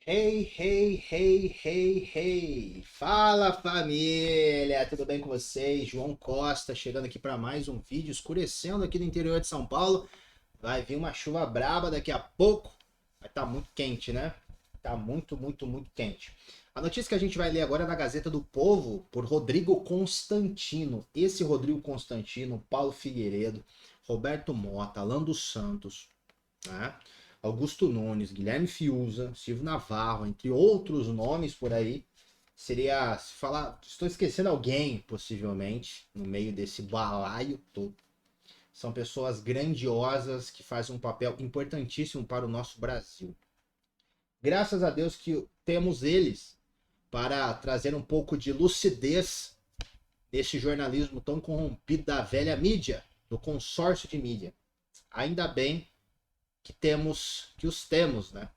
Hey, hey, hey, hey, hey! Fala família, tudo bem com vocês? João Costa chegando aqui para mais um vídeo, escurecendo aqui no interior de São Paulo. Vai vir uma chuva braba daqui a pouco. Vai estar muito quente, né? Tá muito quente. A notícia que a gente vai ler agora é da Gazeta do Povo, por Rodrigo Constantino. Esse Rodrigo Constantino, Paulo Figueiredo, Roberto Mota, Alan dos Santos, né? Augusto Nunes, Guilherme Fiuza, Silvio Navarro, entre outros nomes por aí. Seria, se falar, estou esquecendo alguém, possivelmente, no meio desse balaio todo. São pessoas grandiosas que fazem um papel importantíssimo para o nosso Brasil. Graças a Deus que temos eles para trazer um pouco de lucidez nesse jornalismo tão corrompido da velha mídia, do consórcio de mídia. Ainda bem que os temos, né?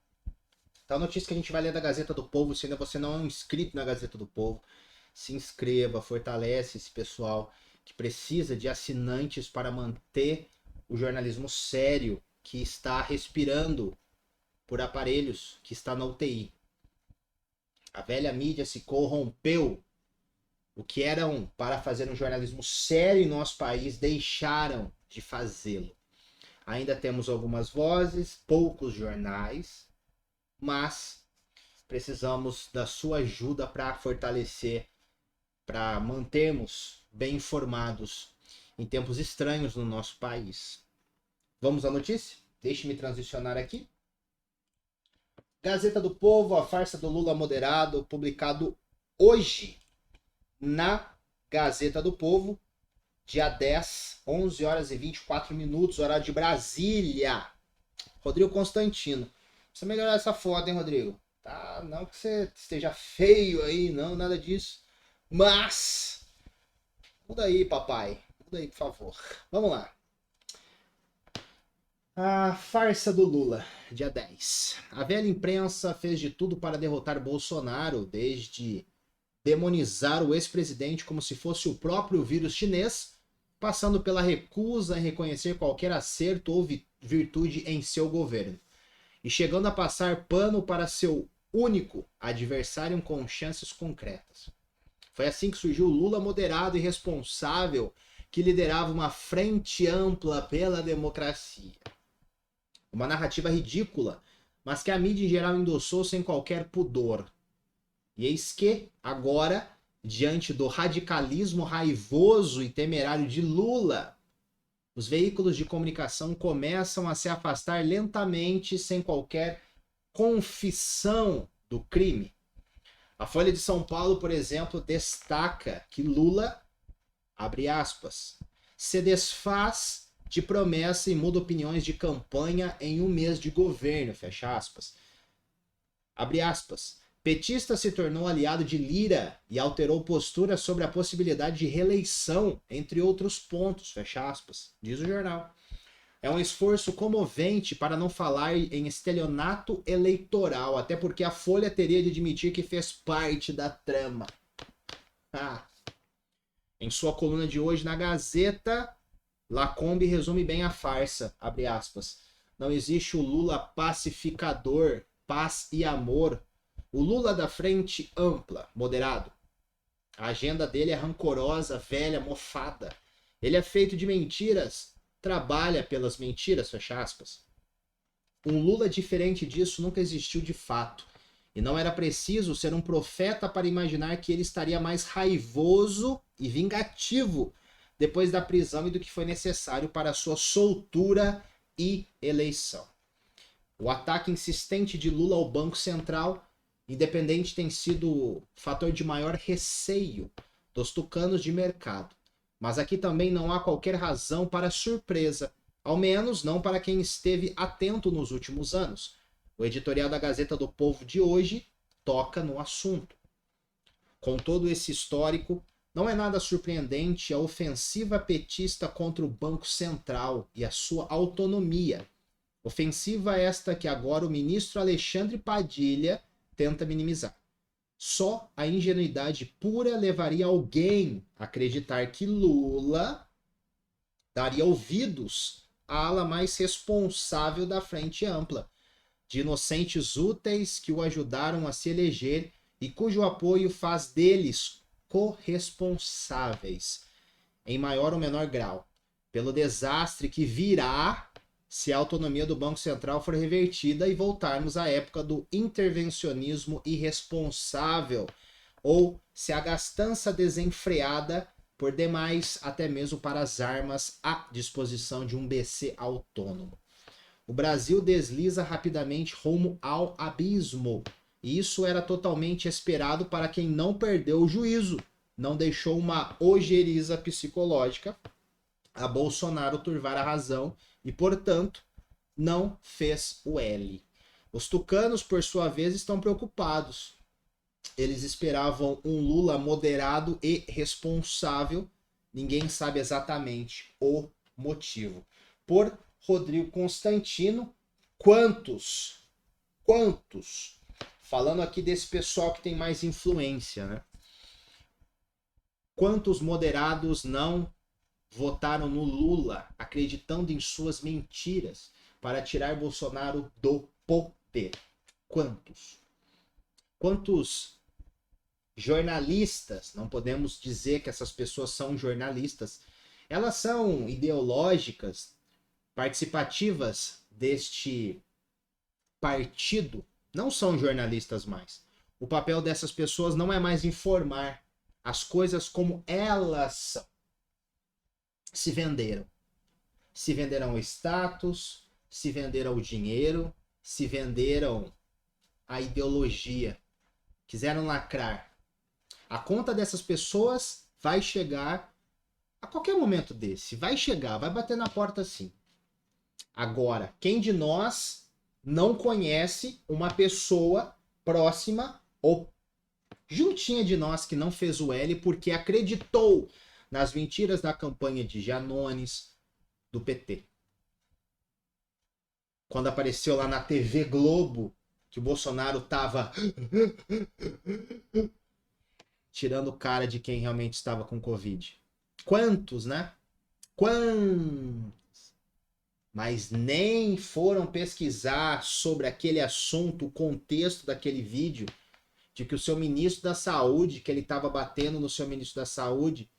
Então, a notícia que a gente vai ler da Gazeta do Povo, se ainda você não é um inscrito na Gazeta do Povo, se inscreva, fortalece esse pessoal que precisa de assinantes para manter o jornalismo sério que está respirando por aparelhos, que está na UTI. A velha mídia se corrompeu. O que eram para fazer um jornalismo sério em nosso país deixaram de fazê-lo. Ainda temos algumas vozes, poucos jornais, mas precisamos da sua ajuda para fortalecer, para mantermos bem informados em tempos estranhos no nosso país. Vamos à notícia? Deixe-me transicionar aqui. Gazeta do Povo, a farsa do Lula moderado, publicado hoje na Gazeta do Povo, dia 10, 11 horas e 24 minutos, horário de Brasília. Rodrigo Constantino. Precisa melhorar essa foto, hein, Rodrigo? Tá, não que você esteja feio aí, não, nada disso. Mas, muda aí, papai. Muda aí, por favor. Vamos lá. A farsa do Lula, dia 10. A velha imprensa fez de tudo para derrotar Bolsonaro, desde demonizar o ex-presidente como se fosse o próprio vírus chinês, passando pela recusa em reconhecer qualquer acerto ou virtude em seu governo, e chegando a passar pano para seu único adversário com chances concretas. Foi assim que surgiu o Lula moderado e responsável, que liderava uma frente ampla pela democracia. Uma narrativa ridícula, mas que a mídia em geral endossou sem qualquer pudor. E eis que, agora, diante do radicalismo raivoso e temerário de Lula, os veículos de comunicação começam a se afastar lentamente, sem qualquer confissão do crime. A Folha de São Paulo, por exemplo, destaca que Lula, abre aspas, se desfaz de promessa e muda opiniões de campanha em um mês de governo, fecha aspas. Abre aspas. Petista se tornou aliado de Lira e alterou postura sobre a possibilidade de reeleição, entre outros pontos, fecha aspas, diz o jornal. É um esforço comovente para não falar em estelionato eleitoral, até porque a Folha teria de admitir que fez parte da trama. Ah. Em sua coluna de hoje na Gazeta, Lacombe resume bem a farsa, abre aspas. Não existe o Lula pacificador, paz e amor. O Lula da frente ampla, moderado. A agenda dele é rancorosa, velha, mofada. Ele é feito de mentiras, trabalha pelas mentiras, fecha aspas. Um Lula diferente disso nunca existiu de fato. E não era preciso ser um profeta para imaginar que ele estaria mais raivoso e vingativo depois da prisão e do que foi necessário para a sua soltura e eleição. O ataque insistente de Lula ao Banco Central, independente, tem sido fator de maior receio dos tucanos de mercado. Mas aqui também não há qualquer razão para surpresa, ao menos não para quem esteve atento nos últimos anos. O editorial da Gazeta do Povo de hoje toca no assunto. Com todo esse histórico, não é nada surpreendente a ofensiva petista contra o Banco Central e a sua autonomia. Ofensiva esta que agora o ministro Alexandre Padilha tenta minimizar. Só a ingenuidade pura levaria alguém a acreditar que Lula daria ouvidos à ala mais responsável da frente ampla, de inocentes úteis que o ajudaram a se eleger e cujo apoio faz deles corresponsáveis, em maior ou menor grau, pelo desastre que virá se a autonomia do Banco Central for revertida e voltarmos à época do intervencionismo irresponsável, ou se a gastança desenfreada por demais, até mesmo para as armas à disposição de um BC autônomo. O Brasil desliza rapidamente rumo ao abismo. E isso era totalmente esperado para quem não perdeu o juízo, não deixou uma ojeriza psicológica a Bolsonaro turvar a razão e, portanto, não fez o L. Os tucanos, por sua vez, estão preocupados. Eles esperavam um Lula moderado e responsável. Ninguém sabe exatamente o motivo. Por Rodrigo Constantino, quantos, falando aqui desse pessoal que tem mais influência, né? Quantos moderados não votaram no Lula, acreditando em suas mentiras para tirar Bolsonaro do poder? Quantos? Quantos jornalistas, não podemos dizer que essas pessoas são jornalistas, elas são ideológicas, participativas deste partido, não são jornalistas mais. O papel dessas pessoas não é mais informar as coisas como elas são. Se venderam. Se venderam o status, se venderam o dinheiro, se venderam a ideologia. Quiseram lacrar. A conta dessas pessoas vai chegar a qualquer momento desse. Vai chegar, vai bater na porta sim. Agora, quem de nós não conhece uma pessoa próxima ou juntinha de nós que não fez o L porque acreditou nas mentiras da campanha de Janones, do PT? Quando apareceu lá na TV Globo que o Bolsonaro tava tirando cara de quem realmente estava com Covid. Quantos, né? Quantos? Mas nem foram pesquisar sobre aquele assunto, o contexto daquele vídeo, de que o seu ministro da Saúde, que ele estava batendo no seu ministro da Saúde,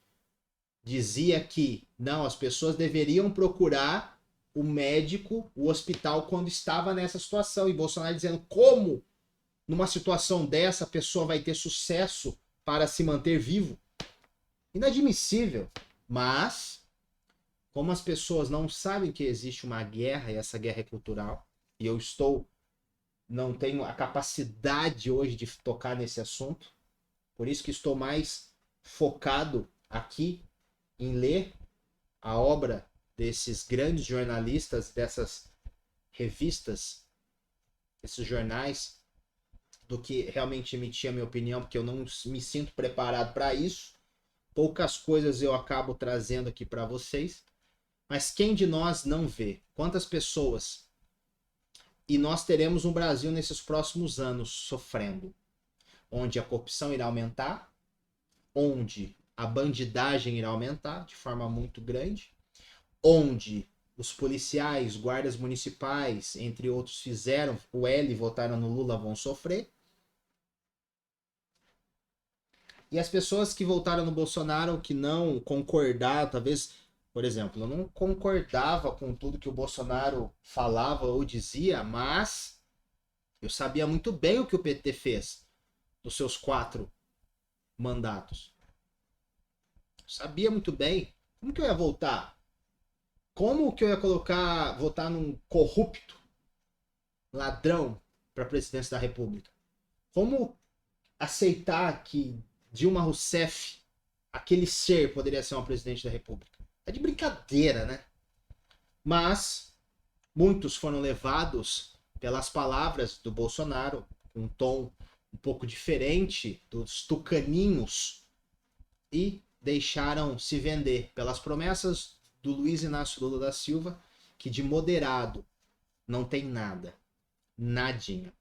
dizia que não, as pessoas deveriam procurar o médico, o hospital, quando estava nessa situação. E Bolsonaro dizendo como, numa situação dessa, a pessoa vai ter sucesso para se manter vivo. Inadmissível. Mas, como as pessoas não sabem que existe uma guerra, e essa guerra é cultural, e eu não tenho a capacidade hoje de tocar nesse assunto, por isso que estou mais focado aqui em ler a obra desses grandes jornalistas, dessas revistas, esses jornais, do que realmente emitir a minha opinião, porque eu não me sinto preparado para isso. Poucas coisas eu acabo trazendo aqui para vocês, mas quem de nós não vê? Quantas pessoas? E nós teremos um Brasil nesses próximos anos sofrendo, onde a corrupção irá aumentar, onde a bandidagem irá aumentar de forma muito grande, onde os policiais, guardas municipais, entre outros, fizeram o L e votaram no Lula, vão sofrer. E as pessoas que votaram no Bolsonaro, que não concordaram, talvez, por exemplo, eu não concordava com tudo que o Bolsonaro falava ou dizia, mas eu sabia muito bem o que o PT fez nos seus 4 mandatos. Eu sabia muito bem. Como que eu ia votar? Como que eu ia votar num corrupto, ladrão, para a presidência da República? Como aceitar que Dilma Rousseff, aquele ser, poderia ser uma presidente da República? É de brincadeira, né? Mas muitos foram levados pelas palavras do Bolsonaro, um tom um pouco diferente dos tucaninhos, e deixaram se vender pelas promessas do Luiz Inácio Lula da Silva, que de moderado não tem nada. Nadinha.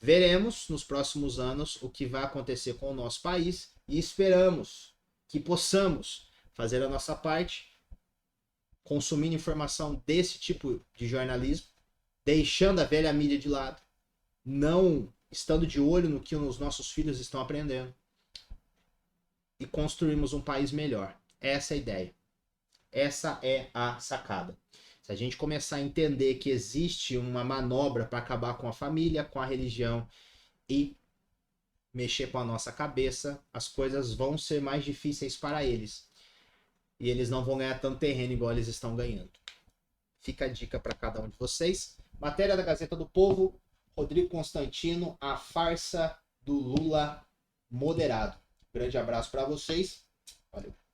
Veremos nos próximos anos o que vai acontecer com o nosso país e esperamos que possamos fazer a nossa parte, consumindo informação desse tipo de jornalismo, deixando a velha mídia de lado, não estando de olho no que os nossos filhos estão aprendendo e construirmos um país melhor. Essa é a ideia. Essa é a sacada. Se a gente começar a entender que existe uma manobra para acabar com a família, com a religião e mexer com a nossa cabeça, as coisas vão ser mais difíceis para eles. E eles não vão ganhar tanto terreno igual eles estão ganhando. Fica a dica para cada um de vocês. Matéria da Gazeta do Povo, Rodrigo Constantino, a farsa do Lula moderado. Grande abraço para vocês. Valeu.